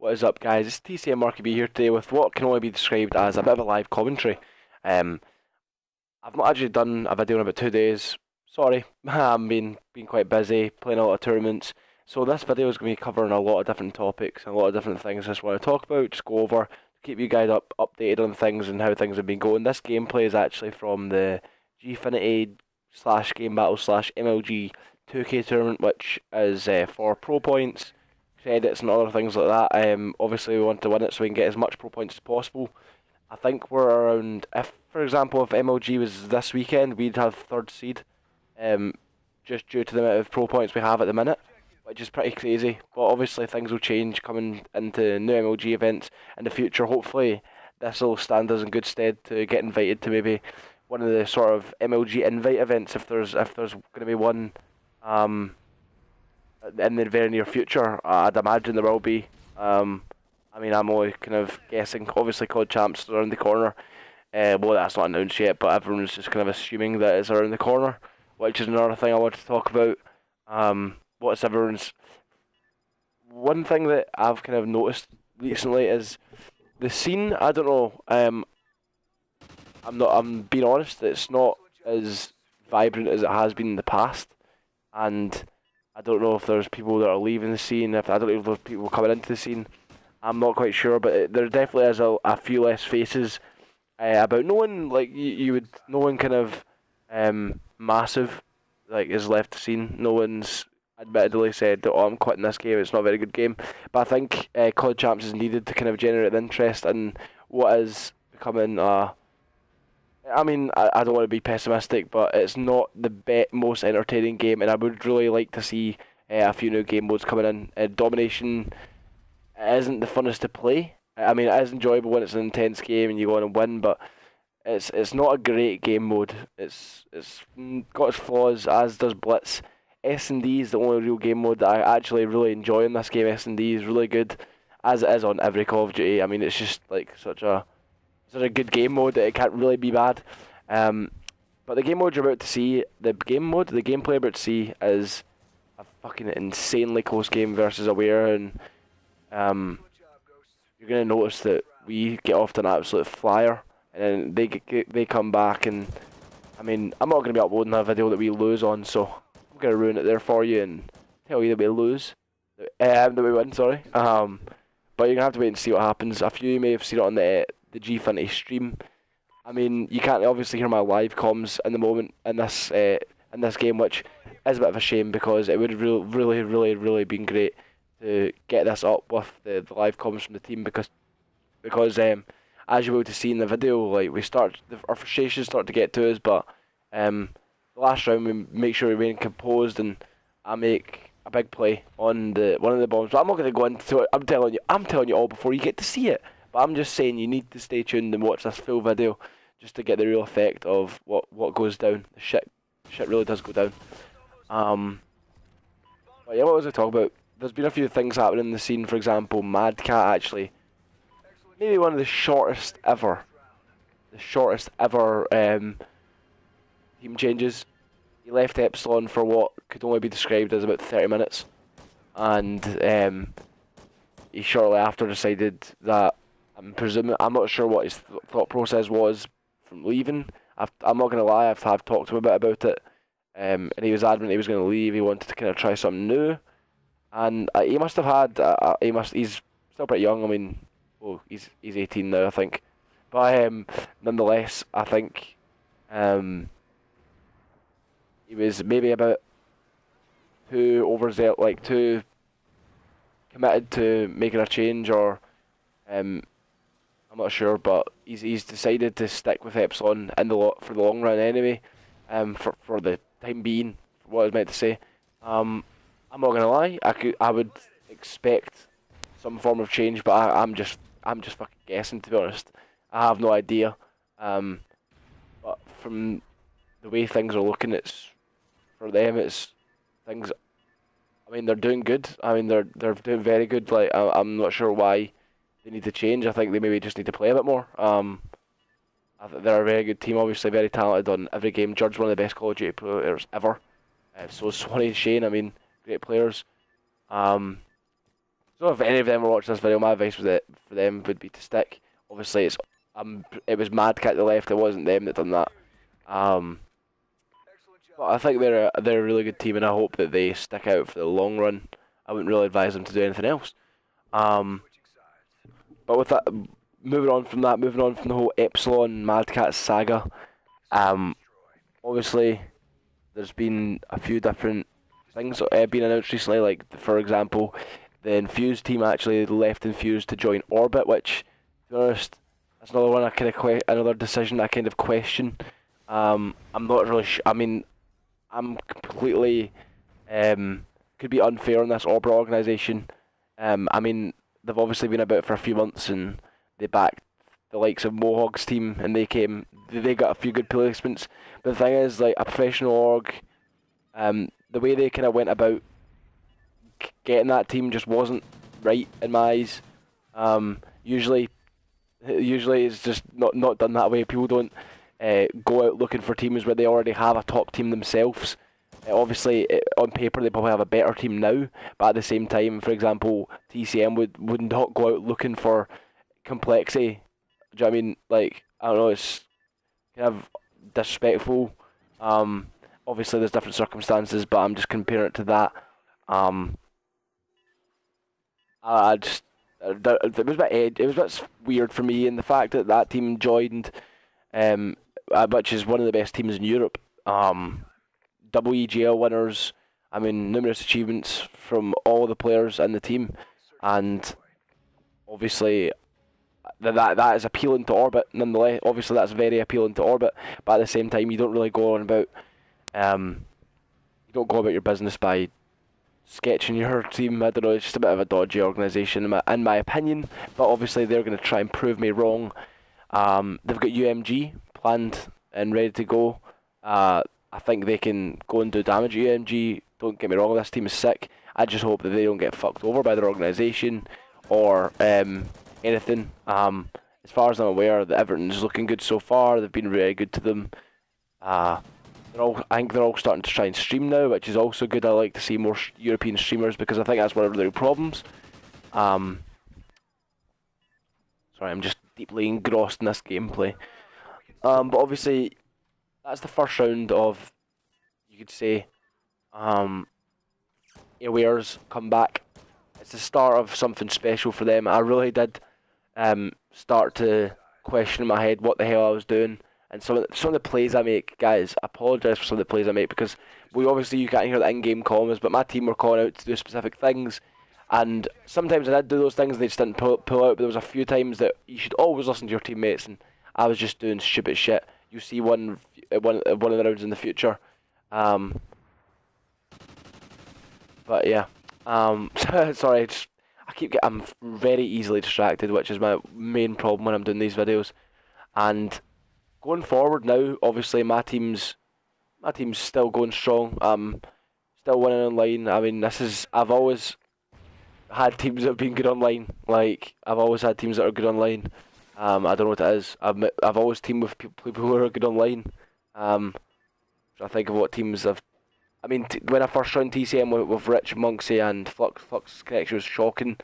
What is up, guys? It's TCM MarkyB here today with what can only be described as a bit of a live commentary. I've not actually done a video in about 2 days. Sorry, I've been quite busy playing a lot of tournaments. So this video is going to be covering a lot of different topics and a lot of different things I just want to talk about, just go over, keep you guys updated on things and how things have been going. This gameplay is actually from the Gfinity / Game Battle / MLG 2K tournament, which is for pro points, credits and other things like that. Obviously we want to win it so we can get as much pro points as possible. I think we're around, if for example if MLG was this weekend, we'd have third seed, just due to the amount of pro points we have at the minute, which is pretty crazy. But obviously things will change coming into new MLG events in the future. Hopefully this will stand us in good stead to get invited to maybe one of the sort of MLG invite events if there's going to be one in the very near future. I'd imagine there will be. I mean, I'm only kind of guessing. Obviously, CoD Champs are around the corner. Well, that's not announced yet, but everyone's just kind of assuming that it's around the corner, which is another thing I want to talk about. What's everyone's... One thing that I've kind of noticed recently is the scene. I don't know. I'm being honest. It's not as vibrant as it has been in the past, and I don't know if there's people that are leaving the scene. I don't know if there's people coming into the scene. I'm not quite sure, but there definitely is a few less faces about. No one like no one kind of massive like is left the scene. No one's admittedly said that, oh, I'm quitting this game, it's not a very good game. But I think CoD Champs is needed to kind of generate interest in what is becoming I mean, I don't want to be pessimistic, but it's not the most entertaining game, and I would really like to see a few new game modes coming in. Domination isn't the funnest to play. I mean, it is enjoyable when it's an intense game and you go on and win, but it's not a great game mode. It's got its flaws, as does Blitz. S&D is the only real game mode that I actually really enjoy in this game. S&D is really good, as it is on every Call of Duty. I mean, it's just like such a good game mode that it can't really be bad. But the game mode you're about to see, the gameplay you're about to see is a fucking insanely close game versus Aware, and you're gonna notice that we get off to an absolute flyer, and then they come back, and I mean, I'm not gonna be uploading a video that we lose on, so I'm gonna ruin it there for you and tell you that we lose, that we win. Sorry. But you're gonna have to wait and see what happens. A few of you may have seen it on the Gfinity stream. I mean, you can't obviously hear my live comms in the moment in this game, which is a bit of a shame because it would have really been great to get this up with the live comms from the team because as you're able to see in the video, like our frustrations start to get to us, but the last round we make sure we remain composed, and I make a big play on one of the bombs. But I'm not going to go into it. I'm telling you all before you get to see it. But I'm just saying you need to stay tuned and watch this full video just to get the real effect of what goes down. The shit really does go down. But yeah, what was I talking about? There's been a few things happening in the scene. For example, Mad Cat actually, maybe one of the shortest ever team changes. He left Epsilon for what could only be described as about 30 minutes, and he shortly after decided that, I'm not sure what his thought process was from leaving. I'm not gonna lie, I've talked to him a bit about it, and he was adamant he was gonna leave. He wanted to kind of try something new, and he must have had he's still pretty young. I mean, well, he's 18 now, I think, but nonetheless, I think he was maybe a bit too overzealous, like too committed to making a change, or I'm not sure, but he's decided to stick with Epsilon for the long run anyway. For the time being, for what I was meant to say. I'm not gonna lie, I would expect some form of change, but I'm just fucking guessing, to be honest. I have no idea. But from the way things are looking, for them things. I mean, they're doing good. I mean, they're doing very good. Like I'm not sure why they need to change. I think they maybe just need to play a bit more. I think they're a very good team, obviously very talented on every game. Judged one of the best Call of Duty players ever. So is Swanee and Shane. I mean, great players. So So if any of them were watching this video, my advice was that for them would be to stick. Obviously, it was Mad Cat that left. It wasn't them that done that. But I think they're a really good team, and I hope that they stick out for the long run. I wouldn't really advise them to do anything else. But with that, moving on from the whole Epsilon Mad Cat saga, obviously there's been a few different things being announced recently. Like for example, the Infused team actually left Infused to join Orbit, which, to be honest, that's another one another decision I kind of question. I'm not really I mean, I'm completely could be unfair on this Orbit organisation. I mean, they've obviously been about for a few months, and they backed the likes of Mohawk's team, and they got a few good placements. But the thing is, like, a professional org, the way they kind of went about getting that team just wasn't right in my eyes. Usually it's just not done that way. People don't go out looking for teams where they already have a top team themselves. Obviously, on paper they probably have a better team now, but at the same time, for example, TCM would not go out looking for complexity. Do you know what I mean? Like, I don't know, it's kind of disrespectful. Obviously there's different circumstances, but I'm just comparing it to that. I just it was a bit weird for me, and the fact that that team joined, which is one of the best teams in Europe. Double EGL winners. I mean, numerous achievements from all the players in the team, and obviously that is appealing to Orbit. Nonetheless, obviously that's very appealing to Orbit, but at the same time, you don't really go on about you don't go about your business by sketching your team. I don't know, it's just a bit of a dodgy organisation in my opinion, but obviously they're going to try and prove me wrong. They've got UMG planned and ready to go. I think they can go and do damage at UMG. Don't get me wrong, this team is sick. I just hope that they don't get fucked over by their organisation or anything. As far as I'm aware, everything's looking good so far. They've been really good to them. I think they're all starting to try and stream now, which is also good. I like to see more European streamers because I think that's one of their problems. Sorry, I'm just deeply engrossed in this gameplay. But obviously, that's the first round of, you could say, Aware's comeback. It's the start of something special for them. I really did start to question in my head what the hell I was doing. And some of the plays I make, guys, I apologise for some of the plays I make, because you can't hear the in-game comms, but my team were calling out to do specific things, and sometimes I did do those things and they just didn't pull out, but there was a few times that you should always listen to your teammates, and I was just doing stupid shit. You see one of the rounds in the future. But yeah, sorry, I'm very easily distracted, which is my main problem when I'm doing these videos. And going forward now, obviously my team's still going strong. Still winning online. I mean, I've always had teams that have been good online. Like, I've always had teams that are good online. I don't know what it is. I've always teamed with people who are good online. So I think of what teams I've. I mean, when I first joined TCM with Rich, Monksy, and Flux Connection was shocking,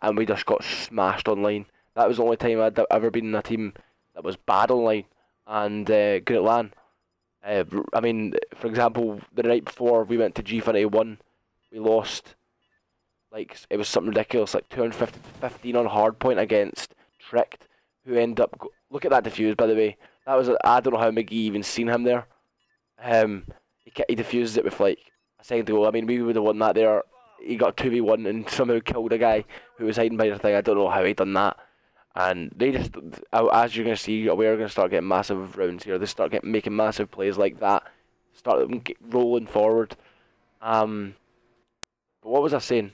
and we just got smashed online. That was the only time I'd ever been in a team that was bad online and good at LAN. I mean, for example, the night before we went to Gfinity 1, we lost, like, it was something ridiculous, like 215 on hardpoint against Tricked, who ended up. Look at that defuse, by the way. That was I don't know how McGee even seen him there. He defused it with like a second to go. I mean, we would have won that there. He got 2v1 and somehow killed a guy who was hiding behind the thing. I don't know how he done that. And they just, as you're going to see, we're going to start getting massive rounds here. They start making massive plays like that. Start them rolling forward. But what was I saying?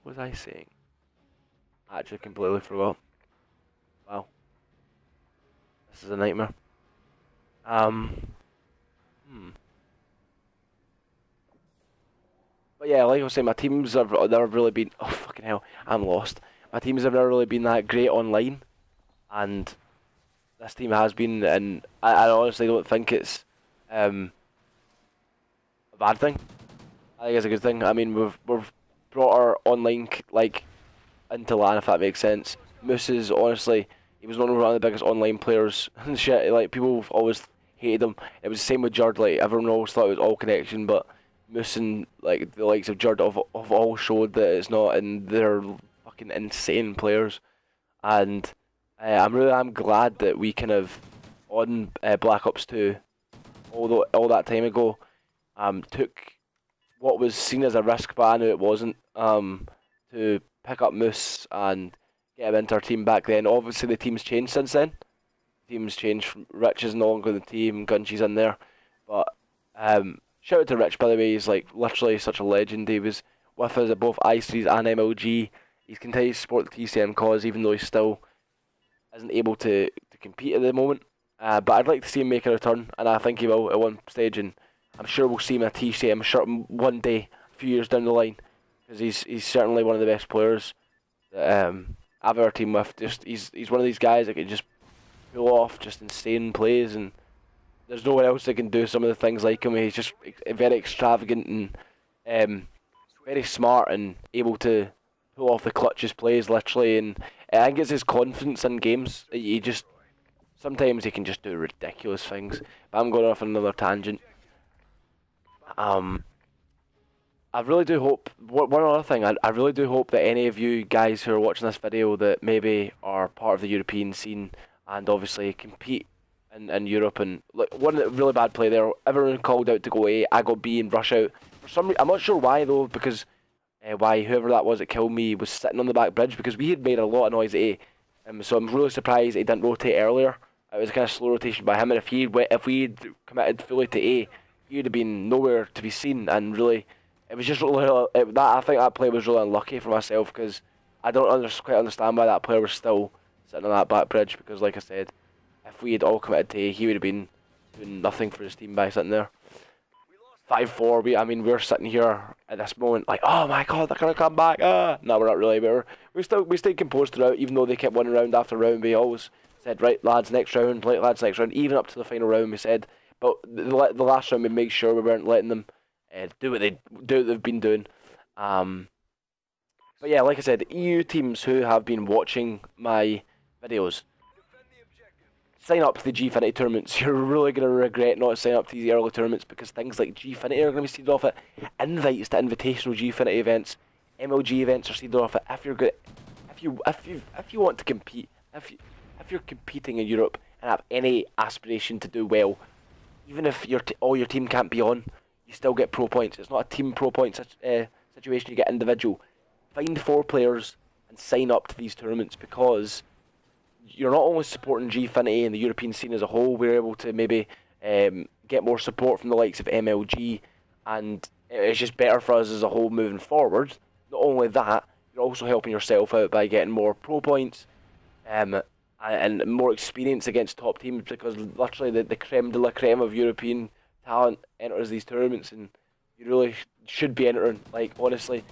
I actually completely forgot. Wow. This is a nightmare. But yeah, like I was saying, my teams have never really been. Oh fucking hell, I'm lost. My teams have never really been that great online, and this team has been. And I honestly don't think it's a bad thing. I think it's a good thing. I mean, we're brought our online into LAN, if that makes sense. Moose is honestly, he was one of the biggest online players and shit. Like, people always hated him. It was the same with Jerd. Like, everyone always thought it was all connection, but Moose and like the likes of Jerd have all showed that it's not, and they're fucking insane players. And I'm glad that we kind of on Black Ops 2, all that time ago, took what was seen as a risk, but I knew it wasn't, to pick up Moose and get him into our team back then. Obviously, the team's changed since then. The team's changed. From Rich is no longer in the team, Gunchi's in there. But shout out to Rich, by the way. He's like literally such a legend. He was with us at both I-Series and MLG. He's continued to support the TCM cause, even though he still isn't able to compete at the moment. But I'd like to see him make a return, and I think he will at one stage. And I'm sure we'll see him in a TCM shirt one day, a few years down the line, because he's certainly one of the best players that I've ever teamed with. Just he's one of these guys that can just pull off just insane plays, and there's no one else that can do some of the things like him. He's just very extravagant and very smart and able to pull off the clutchest plays, literally. And I think it's his confidence in games. He just sometimes he can just do ridiculous things. But I'm going off on another tangent. I really do hope, one other thing, I really do hope that any of you guys who are watching this video that maybe are part of the European scene and obviously compete in Europe, and like one really bad play there, everyone called out to go A, I got B and rush out. For some reason, I'm not sure why though, because why whoever that was that killed me was sitting on the back bridge, because we had made a lot of noise at A. So I'm really surprised he didn't rotate earlier. It was a kind of slow rotation by him, and if we'd committed fully to A, he would have been nowhere to be seen. And really, it was just really I think that play was really unlucky for myself, because I don't quite understand why that player was still sitting on that back bridge. Because like I said, if we had all committed to A, he would have been doing nothing for his team by sitting there. 5-4. I mean, we're sitting here at this moment like, oh my god, they're gonna come back. No, we're not really. We stayed composed throughout, even though they kept winning round after round. We always said, right lads, next round, lads, next round. Even up to the final round, we said. But the last round, we made sure we weren't letting them do what they've been doing. But yeah, like I said, EU teams who have been watching my videos, sign up to the Gfinity tournaments. You're really going to regret not signing up to these early tournaments, because things like Gfinity are going to be seeded off at invites to invitational Gfinity events. MLG events are seeded off at if you want to compete, if you're competing in Europe and have any aspiration to do well, even if all your team can't be on, you still get pro points. It's not a team pro points situation. You get individual. Find 4 players and sign up to these tournaments, because you're not only supporting Gfinity and the European scene as a whole. We're able to maybe get more support from the likes of MLG, and it's just better for us as a whole moving forward. Not only that, you're also helping yourself out by getting more pro points and more experience against top teams, because literally the creme de la creme of European talent enters these tournaments, and you really should be entering. Like, honestly,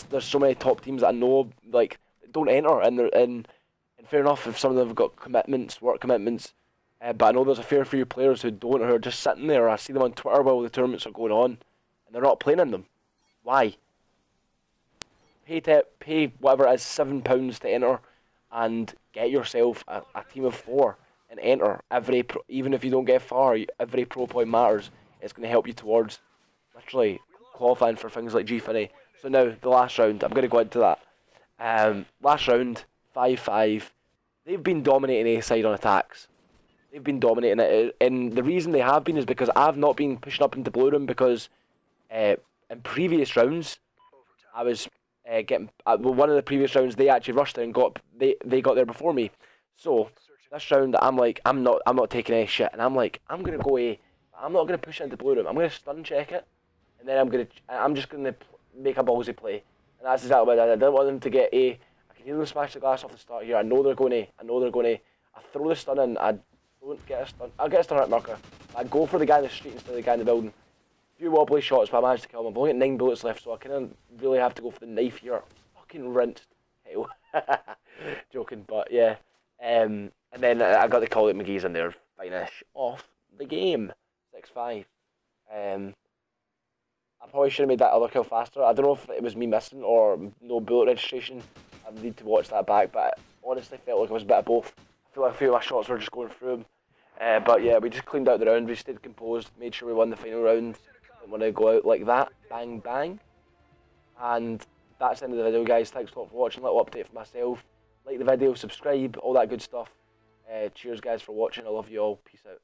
there's so many top teams that I know like don't enter, and fair enough if some of them have got commitments, work commitments, but I know there's a fair few players who don't, who are just sitting there. I see them on Twitter while the tournaments are going on, and they're not playing in them. Why? Pay whatever it is, £7 to enter, and get yourself a team of 4 and enter. Even if you don't get far, every pro point matters. It's going to help you towards literally qualifying for things like Gfinity. So now, the last round, I'm going to go into that. Last round, 5-5. They've been dominating A side on attacks. They've been dominating it, and the reason they have been is because I've not been pushing up into blue room, because in previous rounds I was getting one of the previous rounds they actually rushed there and they got there before me. So this round I'm like, I'm not taking any shit, and I'm like, I'm gonna go A. I'm not gonna push into blue room. I'm gonna stun check it, and then I'm just gonna make a ballsy play, and that's exactly what I did. I didn't want them to get A. Hear them smash the glass off the start here. I know they're going A. I throw the stun in. I don't get a stun. I'll get a stun at marker. I go for the guy in the street instead of the guy in the building. A few wobbly shots, but I managed to kill him. I've only got 9 bullets left, so I kind of really have to go for the knife here. Fucking rinsed. Hell. Joking, but yeah. And then I got the call at McGee's in there. Finish off the game. 6-5. I I probably should have made that other kill faster. I don't know if it was me missing or no bullet registration. I need to watch that back, but I honestly felt like it was a bit of both. I feel like a few of my shots were just going through him. But yeah, we just cleaned out the round, we stayed composed, made sure we won the final round. Didn't want to go out like that, bang bang. And that's the end of the video, guys. Thanks a lot for watching. Little update for myself. Like the video, subscribe, all that good stuff. Cheers, guys, for watching. I love you all. Peace out.